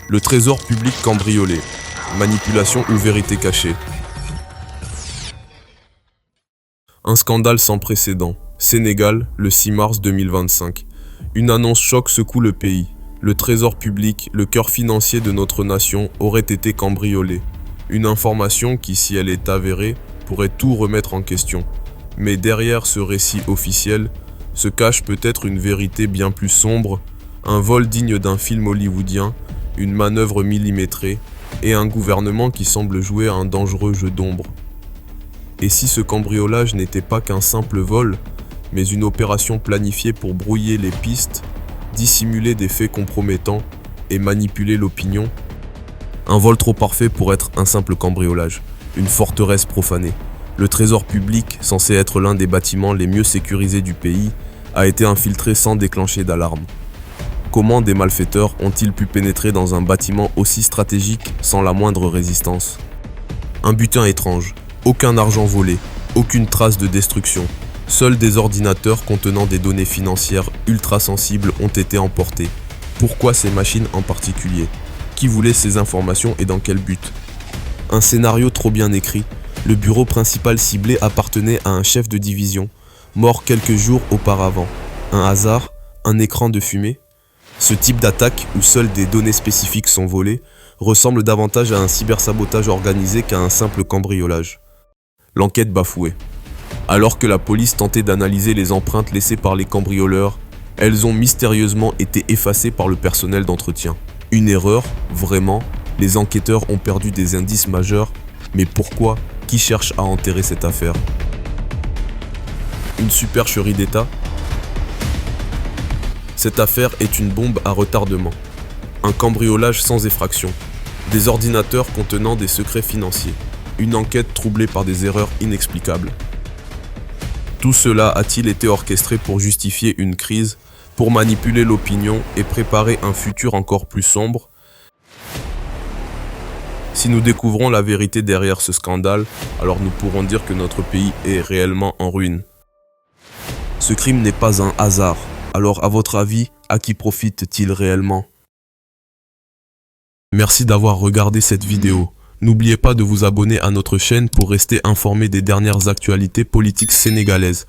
Le trésor public cambriolé. Manipulation ou vérité cachée. Un scandale sans précédent. Sénégal, le 6 mars 2025. Une annonce choc secoue le pays. Le trésor public, le cœur financier de notre nation, aurait été cambriolé. Une information qui, si elle est avérée, pourrait tout remettre en question. Mais derrière ce récit officiel, se cache peut-être une vérité bien plus sombre, un vol digne d'un film hollywoodien, une manœuvre millimétrée, et un gouvernement qui semble jouer à un dangereux jeu d'ombre. Et si ce cambriolage n'était pas qu'un simple vol, mais une opération planifiée pour brouiller les pistes, dissimuler des faits compromettants et manipuler l'opinion? Un vol trop parfait pour être un simple cambriolage, une forteresse profanée. Le trésor public, censé être l'un des bâtiments les mieux sécurisés du pays, a été infiltré sans déclencher d'alarme. Comment des malfaiteurs ont-ils pu pénétrer dans un bâtiment aussi stratégique sans la moindre résistance? Un butin étrange, aucun argent volé, aucune trace de destruction. Seuls des ordinateurs contenant des données financières ultra sensibles ont été emportés. Pourquoi ces machines en particulier? Qui voulait ces informations et dans quel but? Un scénario trop bien écrit. Le bureau principal ciblé appartenait à un chef de division, mort quelques jours auparavant. Un hasard? Un écran de fumée? Ce type d'attaque, où seules des données spécifiques sont volées, ressemble davantage à un cybersabotage organisé qu'à un simple cambriolage. L'enquête bafouée. Alors que la police tentait d'analyser les empreintes laissées par les cambrioleurs, elles ont mystérieusement été effacées par le personnel d'entretien. Une erreur, vraiment? Les enquêteurs ont perdu des indices majeurs, mais pourquoi? Qui cherche à enterrer cette affaire? Une supercherie d'État? Cette affaire est une bombe à retardement. Un cambriolage sans effraction. Des ordinateurs contenant des secrets financiers. Une enquête troublée par des erreurs inexplicables. Tout cela a-t-il été orchestré pour justifier une crise, pour manipuler l'opinion et préparer un futur encore plus sombre? Si nous découvrons la vérité derrière ce scandale, alors nous pourrons dire que notre pays est réellement en ruine. Ce crime n'est pas un hasard. Alors, à votre avis, à qui profite-t-il réellement? Merci d'avoir regardé cette vidéo. N'oubliez pas de vous abonner à notre chaîne pour rester informé des dernières actualités politiques sénégalaises.